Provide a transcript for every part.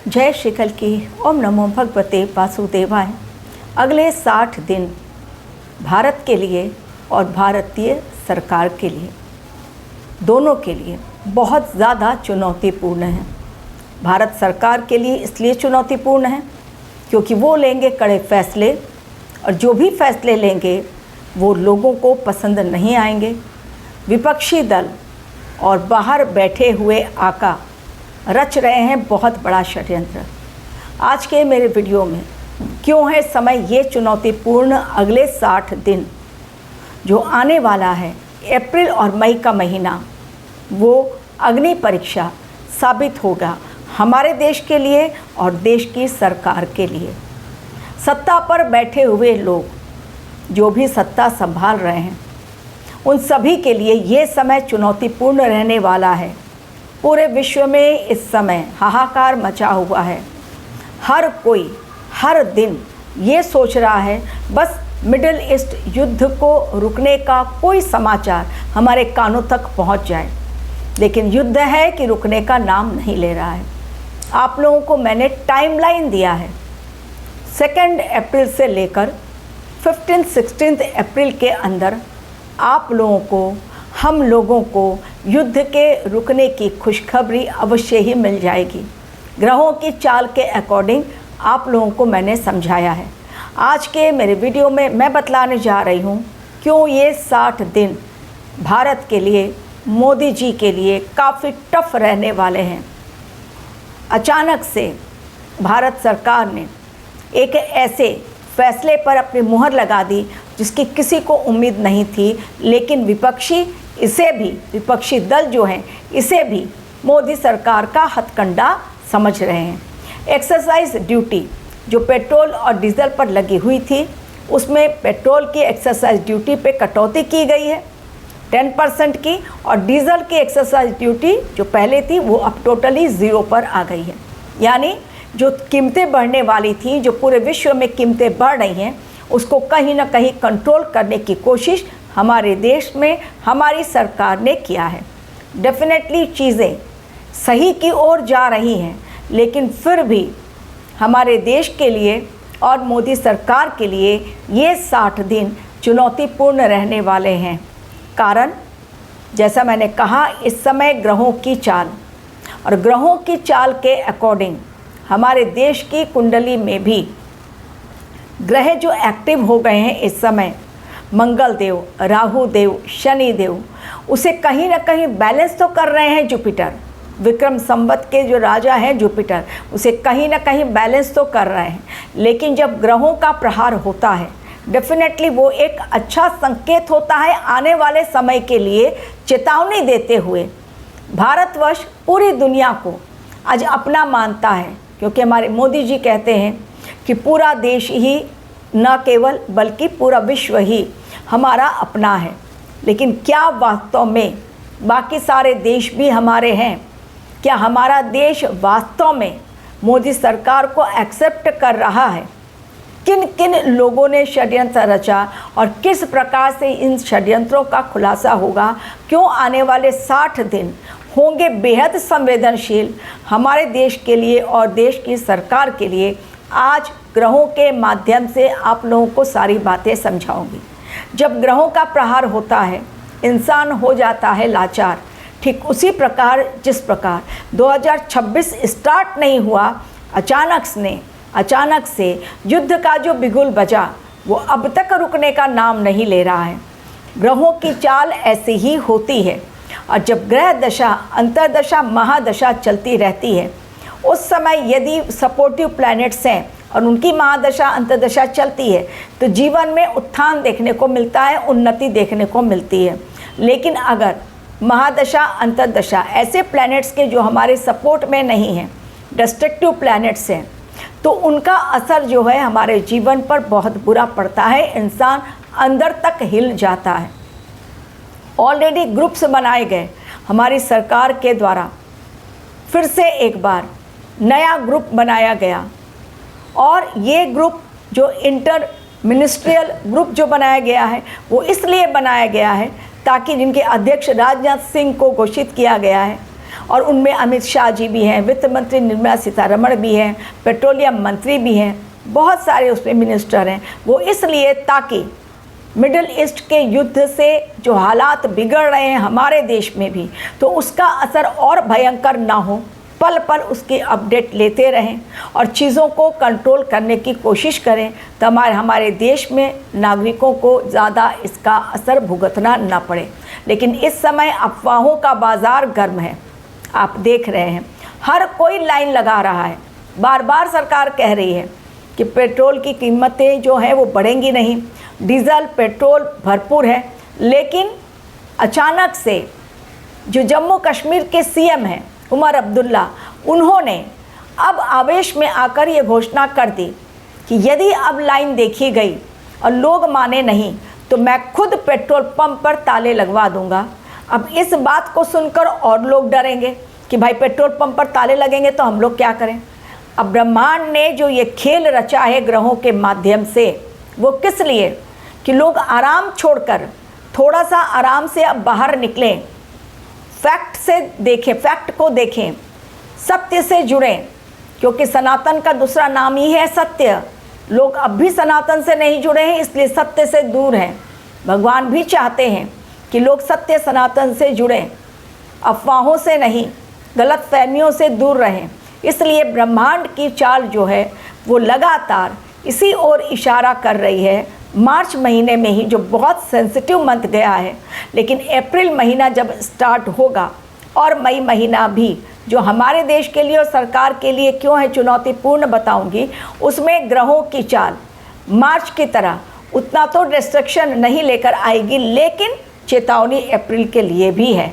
जय श्री कल की। ओम नमो भगवते वासुदेवाय। अगले 60 दिन भारत के लिए और भारतीय सरकार के लिए, दोनों के लिए बहुत ज़्यादा चुनौतीपूर्ण है। भारत सरकार के लिए इसलिए चुनौतीपूर्ण है क्योंकि वो लेंगे कड़े फैसले, और जो भी फैसले लेंगे वो लोगों को पसंद नहीं आएंगे। विपक्षी दल और बाहर बैठे हुए आका रच रहे हैं बहुत बड़ा षड्यंत्र। आज के मेरे वीडियो में क्यों है समय ये चुनौतीपूर्ण, अगले 60 दिन जो आने वाला है, अप्रैल और मई का महीना, वो अग्नि परीक्षा साबित होगा हमारे देश के लिए और देश की सरकार के लिए। सत्ता पर बैठे हुए लोग, जो भी सत्ता संभाल रहे हैं, उन सभी के लिए ये समय चुनौतीपूर्ण रहने वाला है। पूरे विश्व में इस समय हाहाकार मचा हुआ है। हर कोई हर दिन ये सोच रहा है बस मिडिल ईस्ट युद्ध को रुकने का कोई समाचार हमारे कानों तक पहुंच जाए, लेकिन युद्ध है कि रुकने का नाम नहीं ले रहा है। आप लोगों को मैंने टाइमलाइन दिया है। 2 अप्रैल से लेकर 15-16 अप्रैल के अंदर आप लोगों को, हम लोगों को युद्ध के रुकने की खुशखबरी अवश्य ही मिल जाएगी। ग्रहों की चाल के अकॉर्डिंग आप लोगों को मैंने समझाया है। आज के मेरे वीडियो में मैं बतलाने जा रही हूँ क्यों ये 60 दिन भारत के लिए, मोदी जी के लिए काफ़ी टफ रहने वाले हैं। अचानक से भारत सरकार ने एक ऐसे फैसले पर अपनी मुहर लगा दी जिसकी किसी को उम्मीद नहीं थी, लेकिन विपक्षी दल जो हैं इसे भी मोदी सरकार का हथकंडा समझ रहे हैं। एक्सरसाइज ड्यूटी जो पेट्रोल और डीजल पर लगी हुई थी, उसमें पेट्रोल की एक्सरसाइज ड्यूटी पे कटौती की गई है 10% की, और डीजल की एक्सरसाइज ड्यूटी जो पहले थी वो अब टोटली 0 पर आ गई है। यानी जो कीमतें बढ़ने वाली थी, जो पूरे विश्व में कीमतें बढ़ रही हैं, उसको कहीं ना कहीं कंट्रोल करने की कोशिश हमारे देश में हमारी सरकार ने किया है। डेफिनेटली चीज़ें सही की ओर जा रही हैं, लेकिन फिर भी हमारे देश के लिए और मोदी सरकार के लिए ये 60 दिन चुनौतीपूर्ण रहने वाले हैं। कारण, जैसा मैंने कहा, इस समय ग्रहों की चाल, और ग्रहों की चाल के अकॉर्डिंग हमारे देश की कुंडली में भी ग्रह जो एक्टिव हो गए हैं इस समय, मंगल देव, राहु देव, शनि देव, उसे कहीं ना कहीं बैलेंस तो कर रहे हैं। जुपिटर, विक्रम संवत के जो राजा हैं जुपिटर, उसे कहीं ना कहीं बैलेंस तो कर रहे हैं। लेकिन जब ग्रहों का प्रहार होता है, डेफिनेटली वो एक अच्छा संकेत होता है आने वाले समय के लिए, चेतावनी देते हुए भारतवर्ष पूरी दुनिया को आज अपना मानता है। क्योंकि हमारे मोदी जी कहते हैं कि पूरा देश ही, न केवल बल्कि पूरा विश्व ही हमारा अपना है। लेकिन क्या वास्तव में बाकी सारे देश भी हमारे हैं? क्या हमारा देश वास्तव में मोदी सरकार को एक्सेप्ट कर रहा है? किन किन लोगों ने षड्यंत्र रचा और किस प्रकार से इन षड्यंत्रों का खुलासा होगा? क्यों आने वाले 60 दिन होंगे बेहद संवेदनशील हमारे देश के लिए और देश की सरकार के लिए? आज ग्रहों के माध्यम से आप लोगों को सारी बातें समझाऊंगी। जब ग्रहों का प्रहार होता है, इंसान हो जाता है लाचार। ठीक उसी प्रकार जिस प्रकार 2026 स्टार्ट नहीं हुआ, अचानक से युद्ध का जो बिगुल बजा वो अब तक रुकने का नाम नहीं ले रहा है। ग्रहों की चाल ऐसी ही होती है, और जब ग्रह दशा, अंतर्दशा, महादशा चलती रहती है, उस समय यदि सपोर्टिव प्लैनेट्स हैं और उनकी महादशा, अंतर्दशा चलती है, तो जीवन में उत्थान देखने को मिलता है, उन्नति देखने को मिलती है। लेकिन अगर महादशा, अंतर्दशा ऐसे प्लैनेट्स के जो हमारे सपोर्ट में नहीं हैं, डिस्ट्रक्टिव प्लैनेट्स हैं, तो उनका असर जो है हमारे जीवन पर बहुत बुरा पड़ता है। इंसान अंदर तक हिल जाता है। ऑलरेडी ग्रुप्स बनाए गए हमारी सरकार के द्वारा, फिर से एक बार नया ग्रुप बनाया गया, और ये ग्रुप जो इंटर मिनिस्ट्रियल ग्रुप जो बनाया गया है, वो इसलिए बनाया गया है ताकि जिनके अध्यक्ष राजनाथ सिंह को घोषित किया गया है और उनमें अमित शाह जी भी हैं, वित्त मंत्री निर्मला सीतारमण भी हैं, पेट्रोलियम मंत्री भी हैं, बहुत सारे उसमें मिनिस्टर हैं। वो इसलिए ताकि मिडिल ईस्ट के युद्ध से जो हालात बिगड़ रहे हैं हमारे देश में भी, तो उसका असर और भयंकर ना हो, पल पल उसकी अपडेट लेते रहें और चीज़ों को कंट्रोल करने की कोशिश करें, तो हमारे देश में नागरिकों को ज़्यादा इसका असर भुगतना ना पड़े। लेकिन इस समय अफवाहों का बाज़ार गर्म है, आप देख रहे हैं, हर कोई लाइन लगा रहा है। बार बार सरकार कह रही है कि पेट्रोल की कीमतें जो हैं वो बढ़ेंगी नहीं, डीजल पेट्रोल भरपूर है, लेकिन अचानक से जो जम्मू कश्मीर के सीएम हैं उमर अब्दुल्ला, उन्होंने अब आवेश में आकर ये घोषणा कर दी कि यदि अब लाइन देखी गई और लोग माने नहीं तो मैं खुद पेट्रोल पंप पर ताले लगवा दूंगा। अब इस बात को सुनकर और लोग डरेंगे कि भाई पेट्रोल पंप पर ताले लगेंगे तो हम लोग क्या करें। अब ब्रह्मांड ने जो ये खेल रचा है ग्रहों के माध्यम से, वो किस लिए कि लोग आराम छोड़कर थोड़ा सा आराम से अब बाहर निकलें, फैक्ट से देखें, फैक्ट को देखें, सत्य से जुड़ें, क्योंकि सनातन का दूसरा नाम ही है सत्य। लोग अब भी सनातन से नहीं जुड़े हैं, इसलिए सत्य से दूर हैं। भगवान भी चाहते हैं कि लोग सत्य सनातन से जुड़ें, अफवाहों से नहीं, गलत फहमियों से दूर रहें। इसलिए ब्रह्मांड की चाल जो है वो लगातार इसी ओर इशारा कर रही है। मार्च महीने में ही जो बहुत सेंसिटिव मंथ गया है, लेकिन अप्रैल महीना जब स्टार्ट होगा और मई महीना भी जो हमारे देश के लिए और सरकार के लिए क्यों है चुनौतीपूर्ण बताऊंगी, उसमें ग्रहों की चाल मार्च की तरह उतना तो डिस्ट्रक्शन नहीं लेकर आएगी, लेकिन चेतावनी अप्रैल के लिए भी है।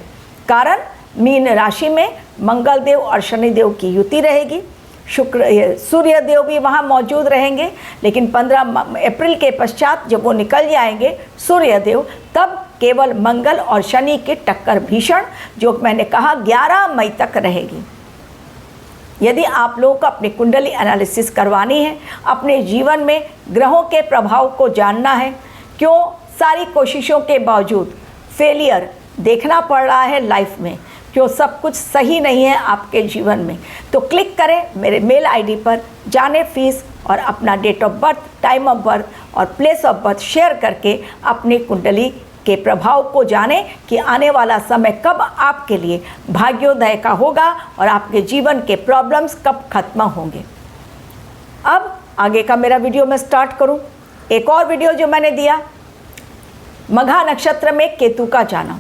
कारण मीन राशि में मंगल देव और शनि देव की युति रहेगी, सूर्य देव भी वहाँ मौजूद रहेंगे, लेकिन 15 अप्रैल के पश्चात जब वो निकल जाएंगे सूर्य देव, तब केवल मंगल और शनि की टक्कर भीषण, जो मैंने कहा 11 मई तक रहेगी। यदि आप लोगों को अपनी कुंडली एनालिसिस करवानी है, अपने जीवन में ग्रहों के प्रभाव को जानना है, क्यों सारी कोशिशों के बावजूद फेलियर देखना पड़ रहा है लाइफ में, क्यों सब कुछ सही नहीं है आपके जीवन में, तो क्लिक करें मेरे मेल आईडी पर, जाने फीस और अपना date of birth, time of birth और प्लेस ऑफ बर्थ शेयर करके अपनी कुंडली के प्रभाव को जानें कि आने वाला समय कब आपके लिए भाग्योदय का होगा और आपके जीवन के प्रॉब्लम्स कब खत्म होंगे। अब आगे का मेरा वीडियो मैं स्टार्ट करूं। एक और वीडियो जो मैंने दिया, मघा नक्षत्र में केतु का जाना।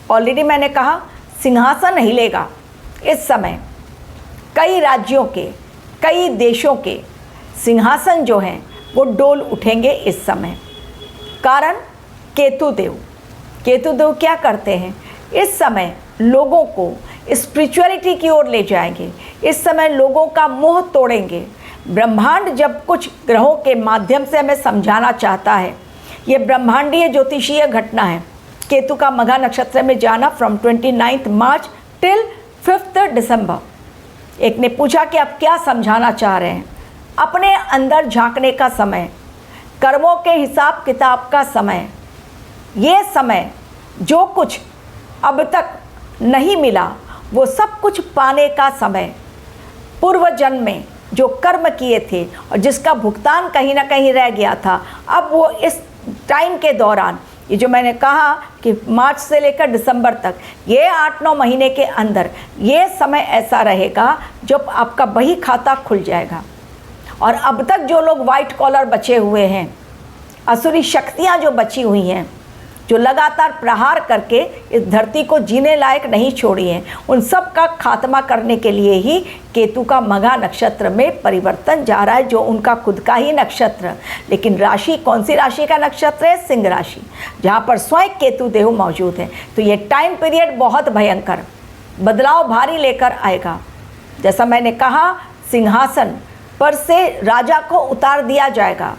ऑलरेडी मैंने कहा सिंहासन हिलेगा इस समय, कई राज्यों के, कई देशों के सिंहासन जो हैं वो डोल उठेंगे इस समय। कारण केतु देव क्या करते हैं, इस समय लोगों को स्पिरिचुअलिटी की ओर ले जाएंगे, इस समय लोगों का मोह तोड़ेंगे। ब्रह्मांड जब कुछ ग्रहों के माध्यम से हमें समझाना चाहता है, ये ब्रह्मांडीय ज्योतिषीय घटना है। केतु का मघा नक्षत्र में जाना फ्रॉम 29 मार्च टिल 5 दिसंबर। एक ने पूछा कि आप क्या समझाना चाह रहे हैं। अपने अंदर झांकने का समय, कर्मों के हिसाब किताब का समय, ये समय जो कुछ अब तक नहीं मिला वो सब कुछ पाने का समय, पूर्व जन्म में जो कर्म किए थे और जिसका भुगतान कहीं ना कहीं रह गया था, अब वो इस टाइम के दौरान, ये जो मैंने कहा कि मार्च से लेकर दिसंबर तक, ये 8-9 महीने के अंदर ये समय ऐसा रहेगा जब आपका बही खाता खुल जाएगा। और अब तक जो लोग वाइट कॉलर बचे हुए हैं, असुरी शक्तियाँ जो बची हुई हैं, जो लगातार प्रहार करके इस धरती को जीने लायक नहीं छोड़ी हैं, उन सब का खात्मा करने के लिए ही केतु का मघा नक्षत्र में परिवर्तन जा रहा है, जो उनका खुद का ही नक्षत्र। लेकिन राशि कौन सी राशि का नक्षत्र है? सिंह राशि, जहाँ पर स्वयं केतु देव मौजूद है। तो ये टाइम पीरियड बहुत भयंकर बदलाव भारी लेकर आएगा। जैसा मैंने कहा, सिंहासन पर से राजा को उतार दिया जाएगा,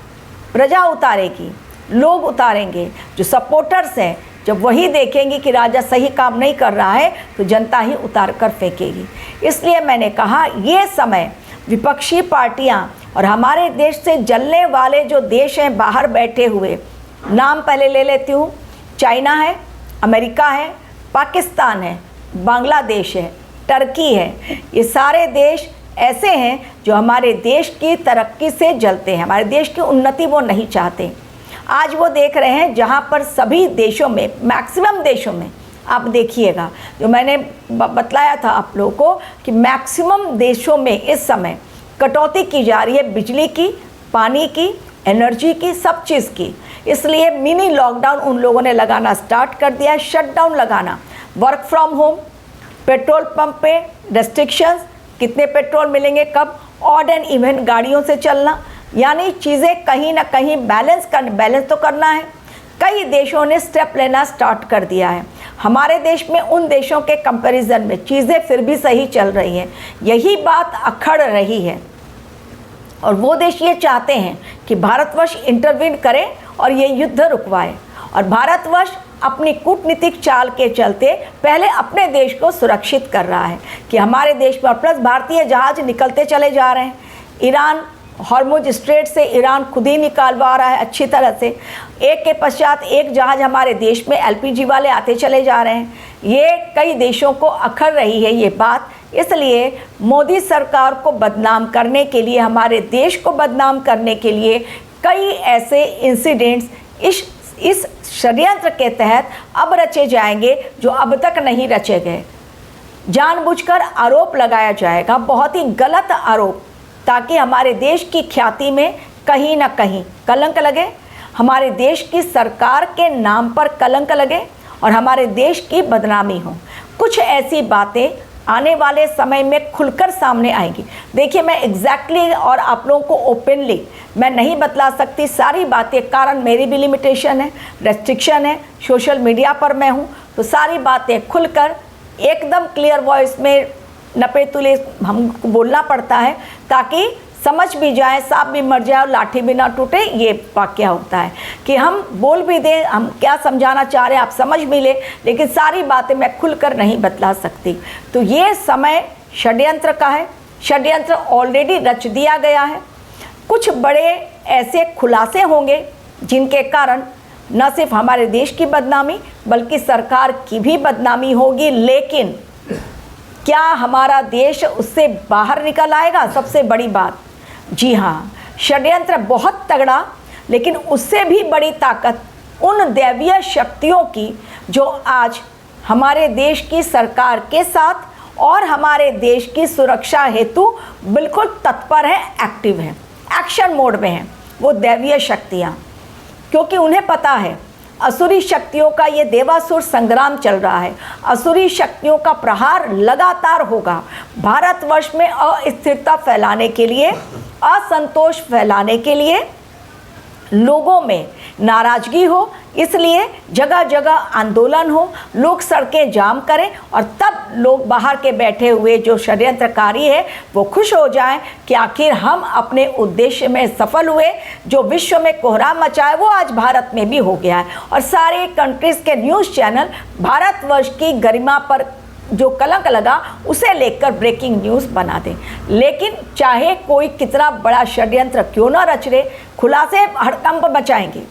प्रजा उतारेगी, लोग उतारेंगे। जो सपोर्टर्स हैं, जब वही देखेंगे कि राजा सही काम नहीं कर रहा है, तो जनता ही उतार कर फेंकेगी। इसलिए मैंने कहा, ये समय विपक्षी पार्टियां और हमारे देश से जलने वाले जो देश हैं बाहर बैठे हुए, नाम पहले ले लेती हूँ, चाइना है, अमेरिका है, पाकिस्तान है, बांग्लादेश है, टर्की है, ये सारे देश ऐसे हैं जो हमारे देश की तरक्की से जलते हैं, हमारे देश की उन्नति वो नहीं चाहते। आज वो देख रहे हैं जहाँ पर सभी देशों में, मैक्सिमम देशों में, आप देखिएगा जो मैंने बतलाया था आप लोगों को कि मैक्सिमम देशों में इस समय कटौती की जा रही है, बिजली की, पानी की, एनर्जी की, सब चीज़ की। इसलिए मिनी लॉकडाउन उन लोगों ने लगाना स्टार्ट कर दिया है, शटडाउन लगाना, work from home, petrol pump पे रेस्ट्रिक्शंस, कितने पेट्रोल मिलेंगे, कब, ऑड एंड इवन गाड़ियों से चलना, यानी चीज़ें कहीं ना कहीं बैलेंस तो करना है। कई देशों ने स्टेप लेना स्टार्ट कर दिया है। हमारे देश में उन देशों के कंपैरिजन में चीज़ें फिर भी सही चल रही हैं, यही बात अखड़ रही है। और वो देश ये चाहते हैं कि भारतवर्ष इंटरवीन करे और ये युद्ध रुकवाए, और भारतवर्ष अपनी कूटनीतिक चाल के चलते पहले अपने देश को सुरक्षित कर रहा है कि हमारे देश में प्लस भारतीय जहाज निकलते चले जा रहे हैं। ईरान हॉर्मुज स्ट्रेट से ईरान खुद ही निकालवा रहा है अच्छी तरह से, एक के पश्चात एक जहाज हमारे देश में एलपीजी वाले आते चले जा रहे हैं। ये कई देशों को अखर रही है ये बात, इसलिए मोदी सरकार को बदनाम करने के लिए, हमारे देश को बदनाम करने के लिए कई ऐसे इंसिडेंट्स इस षड्यंत्र के तहत अब रचे जाएंगे जो अब तक नहीं रचे गए। जानबूझकर आरोप लगाया जाएगा, बहुत ही गलत आरोप, ताकि हमारे देश की ख्याति में कहीं ना कहीं कलंक लगे, हमारे देश की सरकार के नाम पर कलंक लगे और हमारे देश की बदनामी हो। कुछ ऐसी बातें आने वाले समय में खुलकर सामने आएंगी। देखिए, मैं एग्जैक्टली और आप लोगों को ओपनली मैं नहीं बतला सकती सारी बातें, कारण मेरी भी लिमिटेशन है, रेस्ट्रिक्शन है, सोशल मीडिया पर मैं हूँ, तो सारी बातें खुलकर एकदम क्लियर वॉइस में नपे तुले हमको बोलना पड़ता है ताकि समझ भी जाए, सांप भी मर जाए और लाठी भी ना टूटे। ये वाक्य होता है कि हम बोल भी दें, हम क्या समझाना चाह रहे हैं आप समझ भी ले, लेकिन सारी बातें मैं खुलकर नहीं बतला सकती। तो ये समय षड्यंत्र का है, षड्यंत्र ऑलरेडी रच दिया गया है। कुछ बड़े ऐसे खुलासे होंगे जिनके कारण न सिर्फ हमारे देश की बदनामी बल्कि सरकार की भी बदनामी होगी, लेकिन क्या हमारा देश उससे बाहर निकल आएगा? सबसे बड़ी बात, जी हाँ, षड्यंत्र बहुत तगड़ा, लेकिन उससे भी बड़ी ताकत उन दैवीय शक्तियों की जो आज हमारे देश की सरकार के साथ और हमारे देश की सुरक्षा हेतु बिल्कुल तत्पर है, एक्टिव है, एक्शन मोड में है। वो दैवीय शक्तियाँ, क्योंकि उन्हें पता है असुरी शक्तियों का ये देवासुर संग्राम चल रहा है, असुरी शक्तियों का प्रहार लगातार होगा। भारतवर्ष में अस्थिरता फैलाने के लिए, असंतोष फैलाने के लिए, लोगों में नाराजगी हो, इसलिए जगह जगह आंदोलन हो, लोग सड़कें जाम करें और तब लोग बाहर के बैठे हुए जो षड्यंत्रकारी है वो खुश हो जाएं कि आखिर हम अपने उद्देश्य में सफल हुए। जो विश्व में कोहराम मचाए वो आज भारत में भी हो गया है, और सारे कंट्रीज़ के न्यूज़ चैनल भारतवर्ष की गरिमा पर जो कलंक लगा उसे लेकर ब्रेकिंग न्यूज़ बना दें। लेकिन चाहे कोई कितना बड़ा षड्यंत्र क्यों ना रच रहे, खुलासे हड़कंप मचाएंगे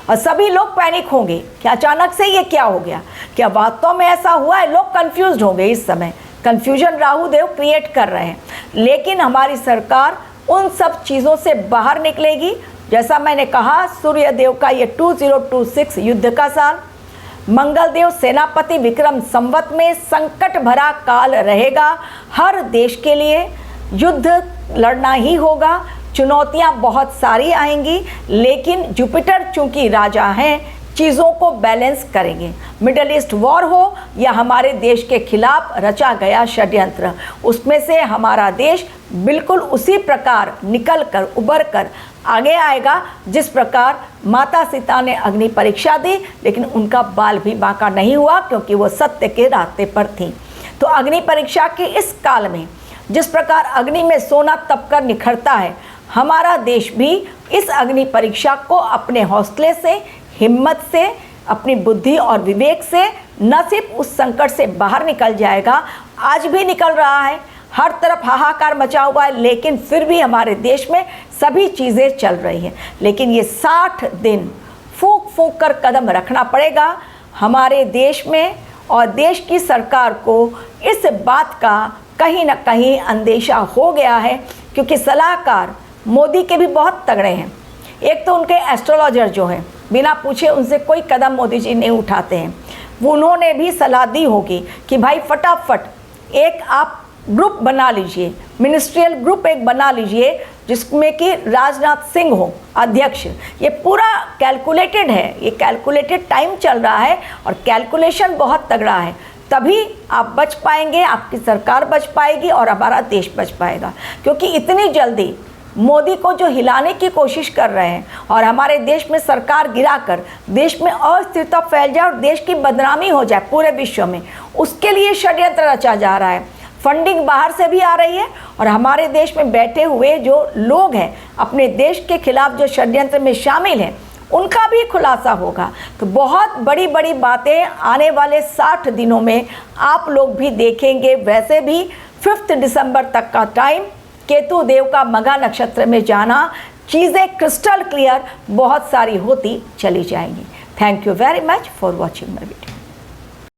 और सभी लोग पैनिक होंगे कि अचानक से ये क्या हो गया, क्या वास्तव में ऐसा हुआ है। लोग कंफ्यूज होंगे, इस समय कंफ्यूजन राहु देव क्रिएट कर रहे हैं। लेकिन हमारी सरकार उन सब चीज़ों से बाहर निकलेगी। जैसा मैंने कहा, सूर्य देव का ये 2026 युद्ध का साल, मंगलदेव सेनापति विक्रम संवत में संकट भरा काल रहेगा। हर देश के लिए युद्ध लड़ना ही होगा, चुनौतियां बहुत सारी आएंगी, लेकिन जुपिटर चूंकि राजा हैं चीज़ों को बैलेंस करेंगे। मिडल ईस्ट वॉर हो या हमारे देश के खिलाफ रचा गया षड्यंत्र, उसमें से हमारा देश बिल्कुल उसी प्रकार निकल कर उबर कर आगे आएगा जिस प्रकार माता सीता ने अग्नि परीक्षा दी, लेकिन उनका बाल भी बांका नहीं हुआ क्योंकि वो सत्य के रास्ते पर थी। तो अग्नि परीक्षा के इस काल में जिस प्रकार अग्नि में सोना तपकर निखरता है, हमारा देश भी इस अग्नि परीक्षा को अपने हौसले से, हिम्मत से, अपनी बुद्धि और विवेक से न सिर्फ उस संकट से बाहर निकल जाएगा, आज भी निकल रहा है, हर तरफ हाहाकार मचा हुआ है, लेकिन फिर भी हमारे देश में सभी चीज़ें चल रही हैं। लेकिन ये 60 दिन फूंक फूंक कर कदम रखना पड़ेगा हमारे देश में और देश की सरकार को इस बात का कहीं ना कहीं अंदेशा हो गया है, क्योंकि सलाहकार मोदी के भी बहुत तगड़े हैं। एक तो उनके एस्ट्रोलॉजर जो हैं, बिना पूछे उनसे कोई कदम मोदी जी नहीं उठाते हैं। उन्होंने भी सलाह दी होगी कि भाई फटाफट एक आप ग्रुप बना लीजिए, मिनिस्ट्रियल ग्रुप एक बना लीजिए, जिसमें कि राजनाथ सिंह हो अध्यक्ष। ये पूरा कैलकुलेटेड है, ये कैलकुलेटेड टाइम चल रहा है और कैलकुलेशन बहुत तगड़ा है। तभी आप बच पाएंगे, आपकी सरकार बच पाएगी और हमारा देश बच पाएगा। क्योंकि इतनी जल्दी मोदी को जो हिलाने की कोशिश कर रहे हैं और हमारे देश में सरकार गिराकर देश में अस्थिरता फैल जाए और देश की बदनामी हो जाए पूरे विश्व में, उसके लिए षड्यंत्र रचा जा रहा है। फंडिंग बाहर से भी आ रही है और हमारे देश में बैठे हुए जो लोग हैं अपने देश के खिलाफ जो षड्यंत्र में शामिल हैं, उनका भी खुलासा होगा। तो बहुत बड़ी बड़ी बातें आने वाले 60 दिनों में आप लोग भी देखेंगे। वैसे भी 5 दिसंबर तक का टाइम, केतु देव का मघा नक्षत्र में जाना, चीज़ें क्रिस्टल क्लियर बहुत सारी होती चली जाएंगी। Thank you very much for watching my video.